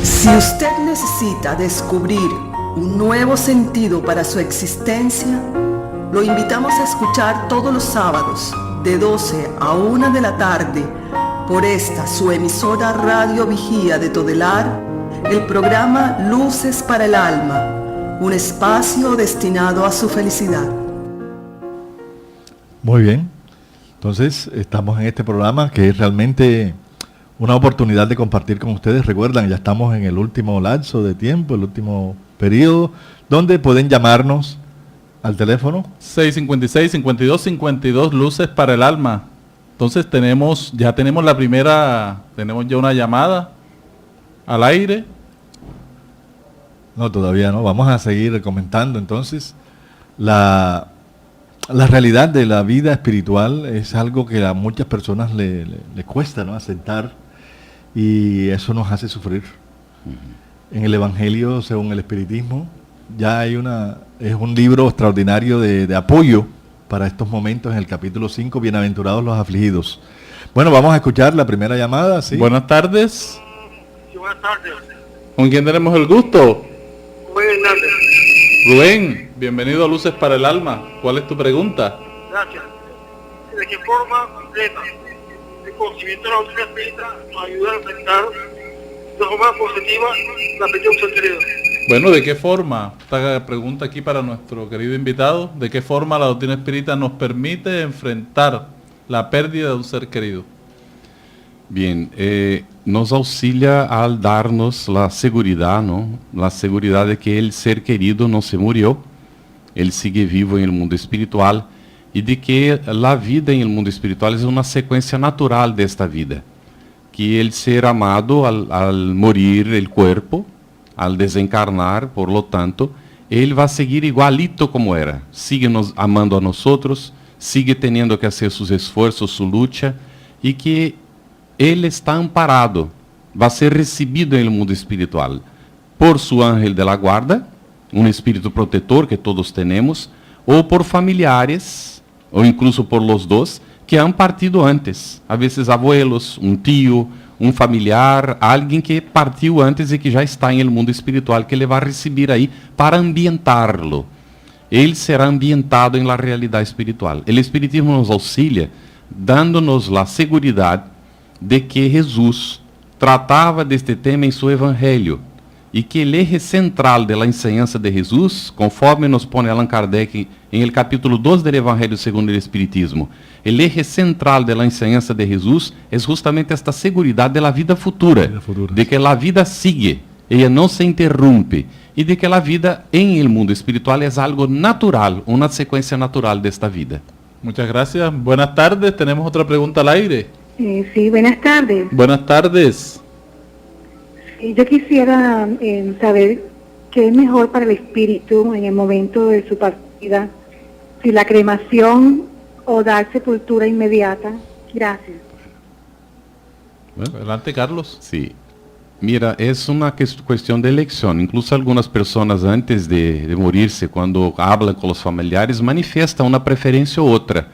F: Si usted necesita descubrir un nuevo sentido para su existencia, lo invitamos a escuchar todos los sábados de 12 a 1 de la tarde por esta su emisora Radio Vigía de Todelar, el programa Luces para el Alma, un espacio destinado a su felicidad.
C: Muy bien. Entonces, estamos en este programa que es realmente una oportunidad de compartir con ustedes. Recuerdan, ya estamos en el último lapso de tiempo, el último periodo, donde pueden llamarnos al teléfono
B: 656-5252 Luces para el Alma. Entonces tenemos ya una llamada al aire.
C: No, todavía no. Vamos a seguir comentando. Entonces, la realidad de la vida espiritual es algo que a muchas personas le cuesta, ¿no?, aceptar, y eso nos hace sufrir. En el Evangelio, según el Espiritismo, ya es un libro extraordinario de apoyo para estos momentos en el capítulo 5, Bienaventurados los afligidos. Bueno, vamos a escuchar la primera llamada, ¿sí?
B: Buenas tardes.
G: Sí, buenas tardes.
B: ¿Con quién tenemos el gusto?
G: Rubén Hernández.
B: Rubén, bienvenido a Luces para el Alma. ¿Cuál es tu pregunta?
G: Gracias. ¿De qué forma completa el conocimiento de la doctrina espírita nos ayuda a enfrentar de forma positiva la pérdida de un ser querido.
B: Bueno, ¿de qué forma? Esta pregunta aquí para nuestro querido invitado. ¿De qué forma la doctrina espírita nos permite enfrentar la pérdida de un ser querido?
D: Bien, nos auxilia al darnos la seguridad, ¿no? La seguridad de que el ser querido no se murió, él sigue vivo en el mundo espiritual, y de que la vida en el mundo espiritual es una secuencia natural de esta vida. Que el ser amado, al morir el cuerpo, al desencarnar, por lo tanto, él va a seguir igualito como era. Sigue nos amando a nosotros, sigue teniendo que hacer sus esfuerzos, su lucha, y que él está amparado, va a ser recibido en el mundo espiritual por su ángel de la guarda, un espíritu protector que todos tenemos, o por familiares, o incluso por los dos, que han partido antes. A veces abuelos, un tío, un familiar, alguien que partiu antes e que já está em el mundo espiritual, que ele vai receber aí para ambientá-lo. Ele será ambientado em la realidade espiritual. O Espiritismo nos auxilia, dando-nos a seguridade de que Jesus tratava deste tema em seu Evangelho, e que el eje central de la enseñanza de Jesús, conforme nos pone Allan Kardec en el capítulo 2 del Evangelio según el Espiritismo, el eje central de la enseñanza de Jesús es justamente esta seguridad de la vida futura, de que la vida sigue, ella no se interrumpe, y de que la vida en el mundo espiritual es algo natural, una secuencia natural de esta vida.
B: Muchas gracias. Buenas tardes. Tenemos otra pregunta al aire.
H: Sí, buenas tardes.
B: Buenas tardes.
H: Yo quisiera saber qué es mejor para el espíritu en el momento de su partida, si la cremación o dar sepultura inmediata. Gracias.
B: Bueno, adelante, Carlos.
D: Sí. Mira, es una cuestión de elección. Incluso algunas personas antes de morirse, cuando hablan con los familiares, manifiestan una preferencia u otra.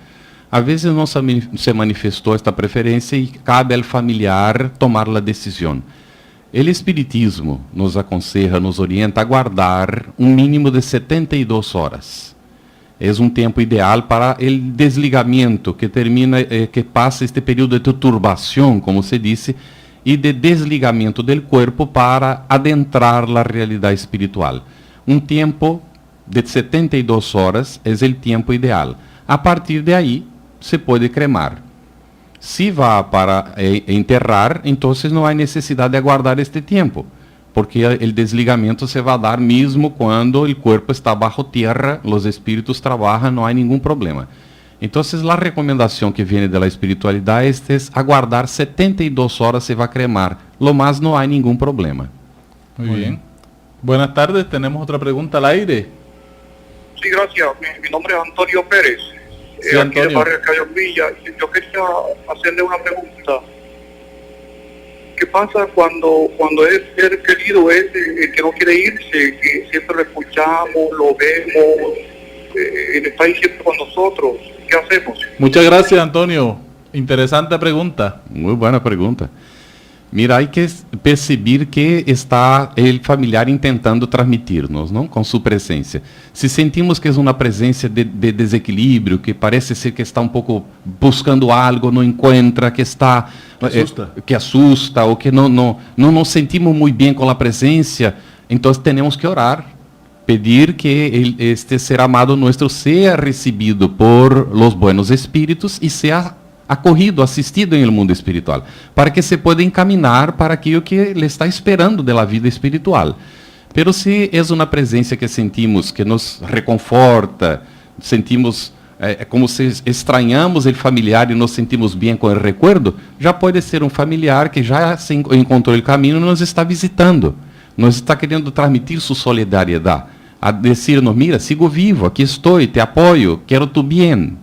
D: A veces no se manifestó esta preferencia y cabe al familiar tomar la decisión. El Espiritismo nos aconseja, nos orienta a guardar um mínimo de 72 horas. É um tempo ideal para o desligamento que termina, que passa este período de turbação, como se disse, e de desligamento do corpo para adentrar a realidade espiritual. Um tempo de 72 horas é o tempo ideal. A partir de aí, se pode cremar. Se vá para enterrar, então não há necessidade de aguardar este tempo, porque o desligamento se vai dar mesmo quando o corpo está bajo terra, os espíritos trabalham, não há nenhum problema. Então, a recomendação que vem da espiritualidade é aguardar 72 horas se vai cremar, lo más não há nenhum problema.
B: Muy bien. Buenas tardes, tenemos otra pregunta al aire.
G: Sí, gracias. Mi nombre es Antonio Pérez.
B: Sí,
G: Aquí
B: Antonio.
G: de Barrio Cayo Villa. Yo quería hacerle una pregunta. ¿Qué pasa cuando el ser querido es el que no quiere irse, que siempre lo escuchamos, lo vemos, está ahí siempre con nosotros? ¿Qué hacemos?
B: Muchas gracias, Antonio. Interesante pregunta.
D: Muy buena pregunta. Mira, hay que perceber que está el familiar intentando transmitirnos, ¿no? Con su presencia. Si sentimos que es una presencia de desequilibrio, que parece ser que está un poco buscando algo, no encuentra, que está... que asusta, o que no nos sentimos muy bien con la presencia, entonces tenemos que orar, pedir que este ser amado nuestro sea recibido por los buenos espíritus y sea acolhido, assistido em mundo espiritual, para que se pueda encaminhar para aquilo que ele está esperando da vida espiritual. Pero se é uma presença que sentimos, que nos reconforta, sentimos como se estranhamos o familiar e nos sentimos bem com o recuerdo, já pode ser um familiar que já se encontrou o caminho e nos está visitando, nos está querendo transmitir sua solidariedade, a dizer-nos, mira, sigo vivo, aqui estou, te apoio, quero tu bem.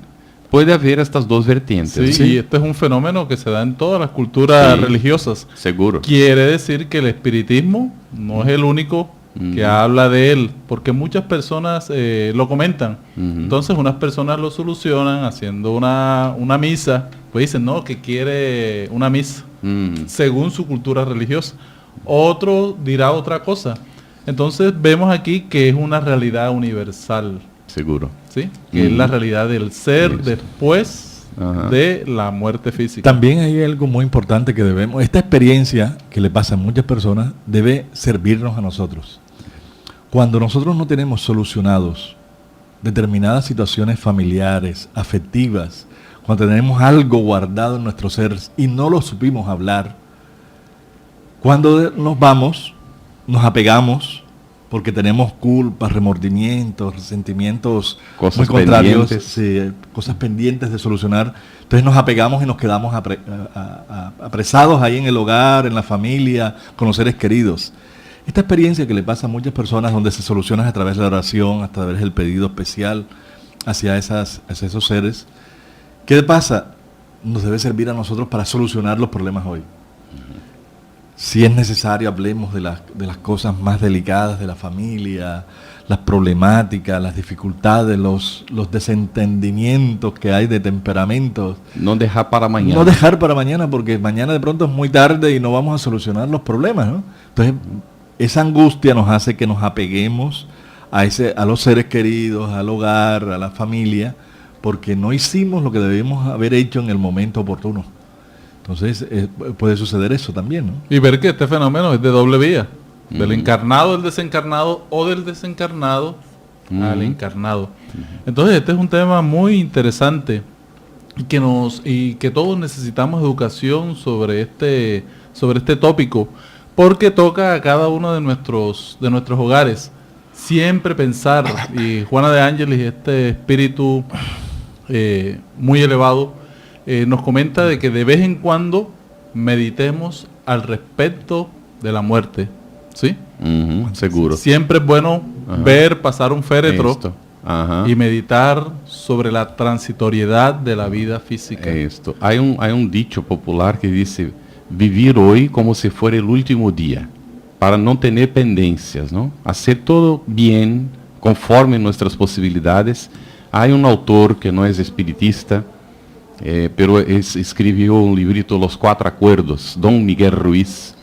D: Puede haber estas dos vertientes.
B: Sí,
D: ¿sí?
B: Y este es un fenómeno que se da en todas las culturas religiosas.
D: Seguro.
B: Quiere decir que el espiritismo no es el único que habla de él, porque muchas personas lo comentan. Entonces unas personas lo solucionan haciendo una misa, pues dicen, no, que quiere una misa, según su cultura religiosa. Otro dirá otra cosa. Entonces vemos aquí que es una realidad universal.
D: Seguro.
B: ¿Sí? Que es la realidad del ser después de la muerte física.
C: También hay algo muy importante que esta experiencia que le pasa a muchas personas debe servirnos a nosotros. Cuando nosotros no tenemos solucionados determinadas situaciones familiares, afectivas, cuando tenemos algo guardado en nuestro ser y no lo supimos hablar, cuando nos vamos, nos apegamos porque tenemos culpas, remordimientos, resentimientos
D: cosas
C: muy contrarios,
D: pendientes.
C: Cosas pendientes de solucionar. Entonces nos apegamos y nos quedamos apresados ahí en el hogar, en la familia, con los seres queridos. Esta experiencia que le pasa a muchas personas, donde se soluciona a través de la oración, a través del pedido especial hacia esos seres, ¿qué pasa? Nos debe servir a nosotros para solucionar los problemas hoy. Si es necesario, hablemos de las cosas más delicadas de la familia, las problemáticas, las dificultades, los desentendimientos que hay de temperamentos.
D: No dejar para mañana.
C: No dejar para mañana, porque mañana de pronto es muy tarde y no vamos a solucionar los problemas, ¿no? Entonces, esa angustia nos hace que nos apeguemos a los seres queridos, al hogar, a la familia, porque no hicimos lo que debemos haber hecho en el momento oportuno. Entonces puede suceder eso también, ¿no?
B: Y ver que este fenómeno es de doble vía, del encarnado al desencarnado o del desencarnado al encarnado. Entonces este es un tema muy interesante y que todos necesitamos educación sobre este tópico, porque toca a cada uno de nuestros hogares. Siempre pensar, y Juana de Ángeles, este espíritu muy elevado, nos comenta de que de vez en cuando meditemos al respecto de la muerte, ¿sí?
D: Seguro.
B: Siempre es bueno ver pasar un féretro y meditar sobre la transitoriedad de la vida física.
D: Esto. Hay un dicho popular que dice, vivir hoy como si fuera el último día, para no tener pendencias, ¿no? Hacer todo bien, conforme nuestras posibilidades. Hay un autor que no es espiritista, pero escribió un librito, Los Cuatro Acuerdos, Don Miguel Ruiz,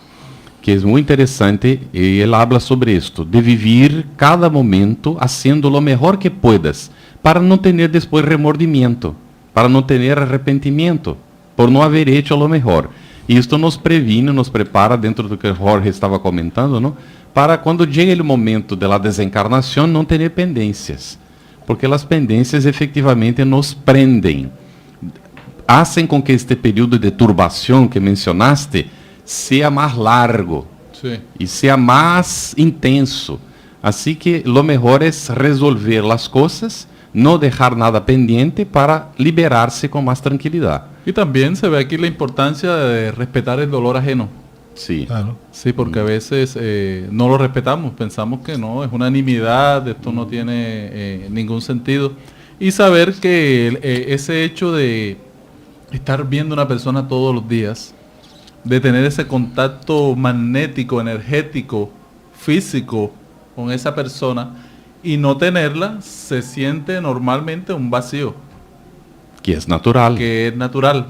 D: que es muy interesante, y él habla sobre esto, de vivir cada momento haciendo lo mejor que puedas, para no tener después remordimiento, para no tener arrepentimiento, por no haber hecho lo mejor. Y esto nos previne, nos prepara, dentro do que Jorge estaba comentando, ¿no? Para cuando llegue el momento de la desencarnación no tener pendências, porque las pendências efectivamente nos prendem, hacen con que este período de turbación que mencionaste sea más largo y sea más intenso. Así que lo mejor es resolver las cosas, no dejar nada pendiente para liberarse con más tranquilidad.
B: Y también se ve aquí la importancia de respetar el dolor ajeno.
D: Sí.
C: Claro.
B: Sí, porque a veces no lo respetamos, pensamos que no, es una nimiedad, esto no tiene ningún sentido. Y saber que ese hecho de estar viendo a una persona todos los días, de tener ese contacto magnético, energético, físico con esa persona y no tenerla, se siente normalmente un vacío.
D: Que es natural.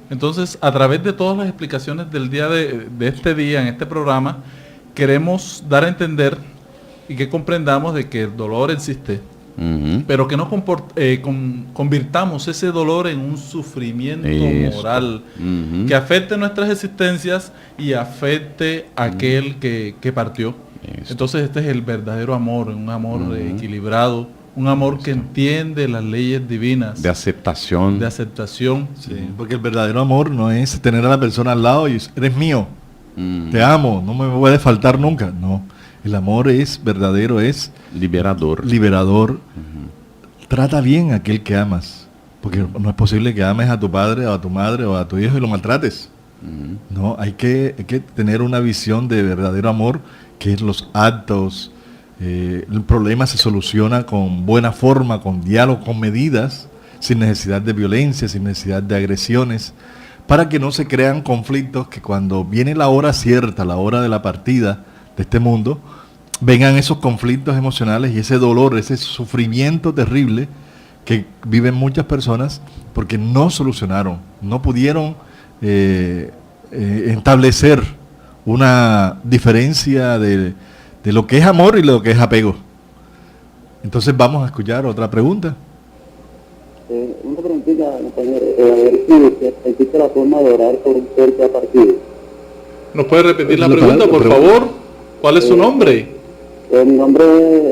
B: Entonces, a través de todas las explicaciones del día de este día, en este programa, queremos dar a entender y que comprendamos de que el dolor existe, pero que no convirtamos ese dolor en un sufrimiento moral que afecte nuestras existencias y afecte a aquel que partió. Entonces este es el verdadero amor, un amor equilibrado, un amor que entiende las leyes divinas.
D: De aceptación.
C: Sí, porque el verdadero amor no es tener a la persona al lado y eres mío, te amo, no me puedes faltar nunca. No, el amor es verdadero, es liberador. Trata bien a aquel que amas, porque no es posible que ames a tu padre o a tu madre o a tu hijo y lo maltrates. No, hay que tener una visión de verdadero amor, que es los actos. El problema se soluciona con buena forma, con diálogo, con medidas, sin necesidad de violencia, sin necesidad de agresiones, para que no se crean conflictos que cuando viene la hora cierta, la hora de la partida de este mundo, vengan esos conflictos emocionales y ese dolor, ese sufrimiento terrible que viven muchas personas porque no solucionaron, no pudieron establecer una diferencia de lo que es amor y lo que es apego. Entonces vamos a escuchar otra pregunta.
I: Una preguntita, compañero, a ver si existe la forma de orar por un ser que ha partido.
B: ¿Nos puede repetir la pregunta, por favor? ¿Cuál es su nombre?
I: Mi nombre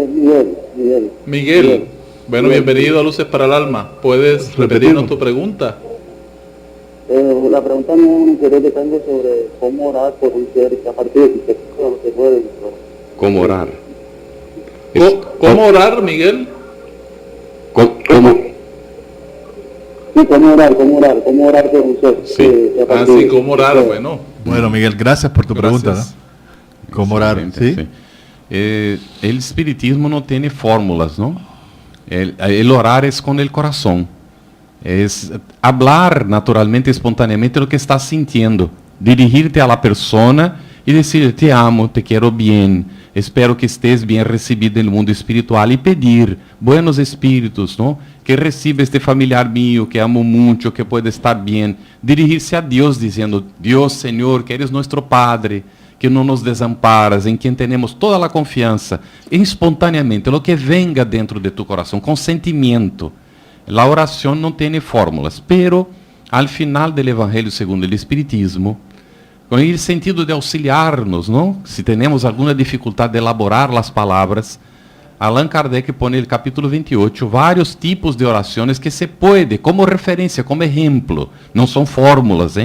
I: es Miguel.
B: Miguel. Bueno, bienvenido a Luces para el Alma. ¿Puedes repetirnos tu pregunta?
I: La pregunta mía es un interés que tengo sobre cómo orar por un ser que ha partido, si se puede.
D: ¿Cómo orar?
B: ¿Cómo orar, Miguel?
I: Sí, ¿cómo orar por un ser que ha partido?
B: Sí, ¿cómo orar? Bueno.
C: Bueno, Miguel, gracias por tu pregunta, ¿no? ¿Cómo orar?
D: Excelente,
C: ¿Sí?
D: El espiritismo no tiene fórmulas, ¿no? El orar es con el corazón. Es hablar naturalmente, espontáneamente lo que estás sintiendo. Dirigirte a la persona y decir, te amo, te quiero bien, espero que estés bien recibido en el mundo espiritual y pedir buenos espíritus, ¿no? Que reciba este familiar mío, que amo mucho, que pueda estar bien. Dirigirse a Dios diciendo, Dios, Señor, que eres nuestro Padre, que no nos desamparas, en quien tenemos toda la confianza, espontáneamente, lo que venga dentro de tu corazón, con sentimiento. La oración no tiene fórmulas, pero al final del Evangelio según el Espiritismo, con el sentido de auxiliarnos, ¿no? Si tenemos alguna dificultad de elaborar las palabras, Allan Kardec pone en el capítulo 28 varios tipos de oraciones que se puede, como referencia, como ejemplo, no son fórmulas,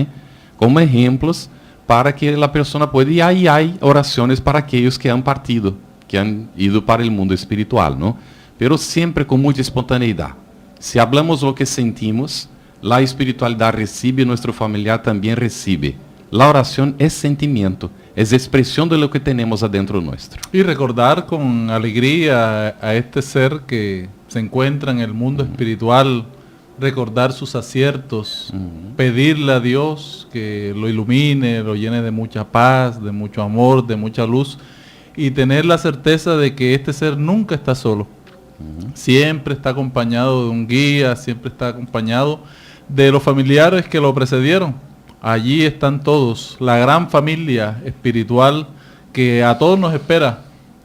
D: como ejemplos para que la persona pueda, y ahí hay oraciones para aquellos que han partido, que han ido para el mundo espiritual, ¿no? Pero siempre con mucha espontaneidad. Si hablamos lo que sentimos, la espiritualidad recibe, nuestro familiar también recibe. La oración es sentimiento, es expresión de lo que tenemos adentro nuestro.
B: Y recordar con alegría a este ser que se encuentra en el mundo espiritual, recordar sus aciertos, pedirle a Dios que lo ilumine, lo llene de mucha paz, de mucho amor, de mucha luz, y tener la certeza de que este ser nunca está solo. Siempre está acompañado de un guía, siempre está acompañado de los familiares que lo precedieron. Allí están todos, la gran familia espiritual que a todos nos espera.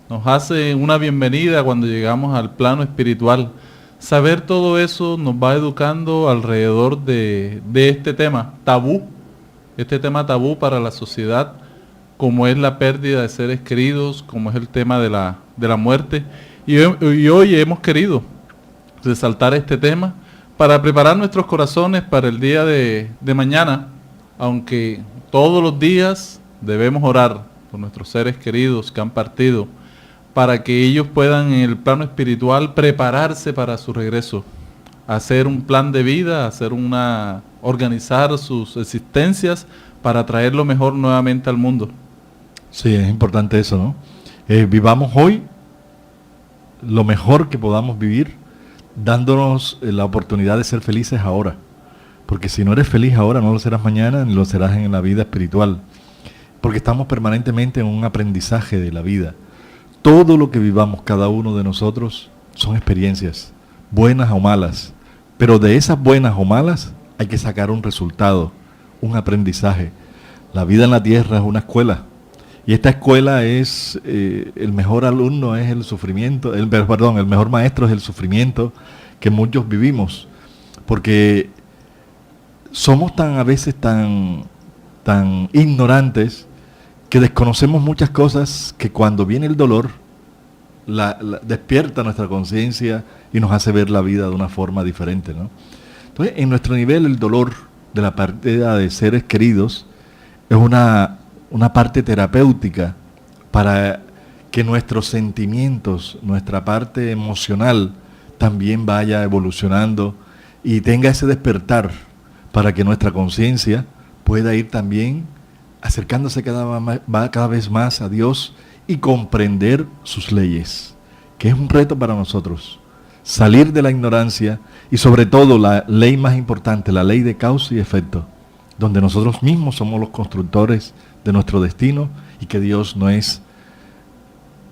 B: Nos hace una bienvenida cuando llegamos al plano espiritual. Saber todo eso nos va educando alrededor de este tema tabú, para la sociedad, como es la pérdida de seres queridos, como es el tema de la muerte. Y hoy hemos querido resaltar este tema para preparar nuestros corazones para el día de mañana, aunque todos los días debemos orar por nuestros seres queridos que han partido, para que ellos puedan en el plano espiritual prepararse para su regreso, hacer un plan de vida, organizar sus existencias para traer lo mejor nuevamente al mundo.
C: Sí, es importante eso, ¿no? Vivamos hoy lo mejor que podamos vivir, dándonos la oportunidad de ser felices ahora. Porque si no eres feliz ahora, no lo serás mañana, ni lo serás en la vida espiritual. Porque estamos permanentemente en un aprendizaje de la vida. Todo lo que vivamos cada uno de nosotros son experiencias, buenas o malas. Pero de esas buenas o malas hay que sacar un resultado, un aprendizaje. La vida en la tierra es una escuela. Y esta escuela es, el mejor alumno es el sufrimiento, el mejor maestro es el sufrimiento que muchos vivimos. Porque somos a veces tan ignorantes que desconocemos muchas cosas que cuando viene el dolor, despierta nuestra conciencia y nos hace ver la vida de una forma diferente, ¿no? Entonces, en nuestro nivel, el dolor de la pérdida de seres queridos es una parte terapéutica para que nuestros sentimientos, nuestra parte emocional también vaya evolucionando y tenga ese despertar para que nuestra conciencia pueda ir también acercándose cada vez más a Dios y comprender sus leyes, que es un reto para nosotros. Salir de la ignorancia y sobre todo la ley más importante, la ley de causa y efecto, donde nosotros mismos somos los constructores de nuestro destino y que Dios no es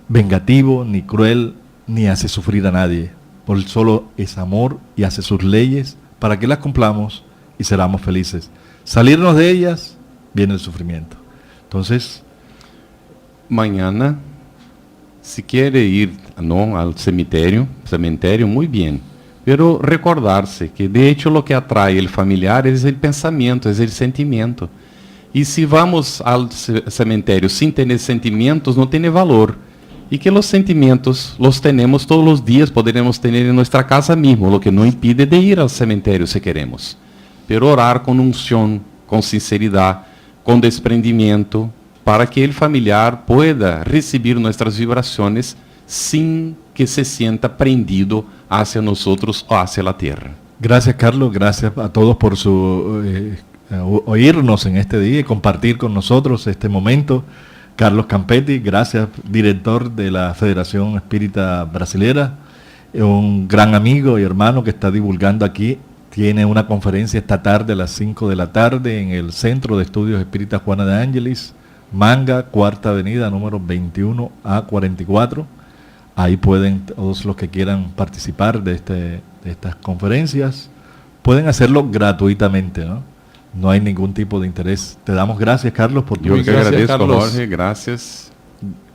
C: vengativo, ni cruel, ni hace sufrir a nadie. Por él solo es amor y hace sus leyes para que las cumplamos y seramos felices. Salirnos de ellas, viene el sufrimiento. Entonces,
D: mañana, si quiere ir, ¿no?, al cementerio, muy bien. Pero recordarse que de hecho lo que atrae el familiar es el pensamiento, es el sentimiento. Y si vamos al cementerio sin tener sentimientos, no tiene valor. Y que los sentimientos los tenemos todos los días, podremos tener en nuestra casa mismo, lo que no impide de ir al cementerio si queremos. Pero orar con unción, con sinceridad, con desprendimiento, para que el familiar pueda recibir nuestras vibraciones sin que se sienta prendido hacia nosotros o hacia la tierra.
C: Gracias, Carlos. Gracias a todos por oírnos en este día y compartir con nosotros este momento. Carlos Campetti, gracias, director de la Federación Espírita Brasilera, un gran amigo y hermano que está divulgando aquí. Tiene una conferencia esta tarde a las 5 de la tarde en el Centro de Estudios Espíritas Juana de Ángeles, Manga, Cuarta Avenida, número 21A44. Ahí pueden, todos los que quieran participar de estas conferencias, pueden hacerlo gratuitamente, ¿no? No hay ningún tipo de interés. Te damos gracias, Carlos, por tu
D: Yo que
B: Gracias,
D: agradezco,
B: Carlos.
D: Jorge, gracias.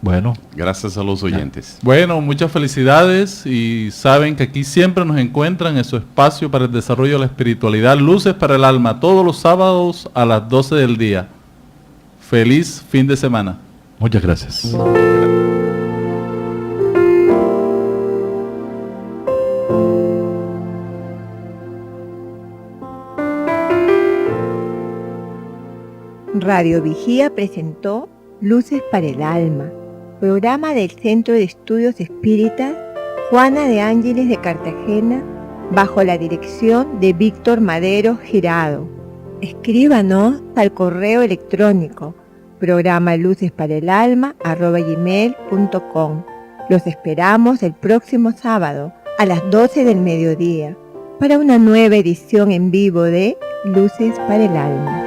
C: Bueno,
D: Gracias a los oyentes.
B: Bueno, muchas felicidades y saben que aquí siempre nos encuentran en su espacio para el desarrollo de la espiritualidad, Luces para el Alma, todos los sábados a las 12 del día. Feliz fin de semana.
C: muchas gracias.
J: Radio Vigía presentó Luces para el Alma, programa del Centro de Estudios Espíritas Juana de Ángeles de Cartagena, bajo la dirección de Víctor Madero Girado. Escríbanos al correo electrónico programa lucesparaelalma@gmail.com. Los esperamos el próximo sábado a las 12 del mediodía para una nueva edición en vivo de Luces para el Alma.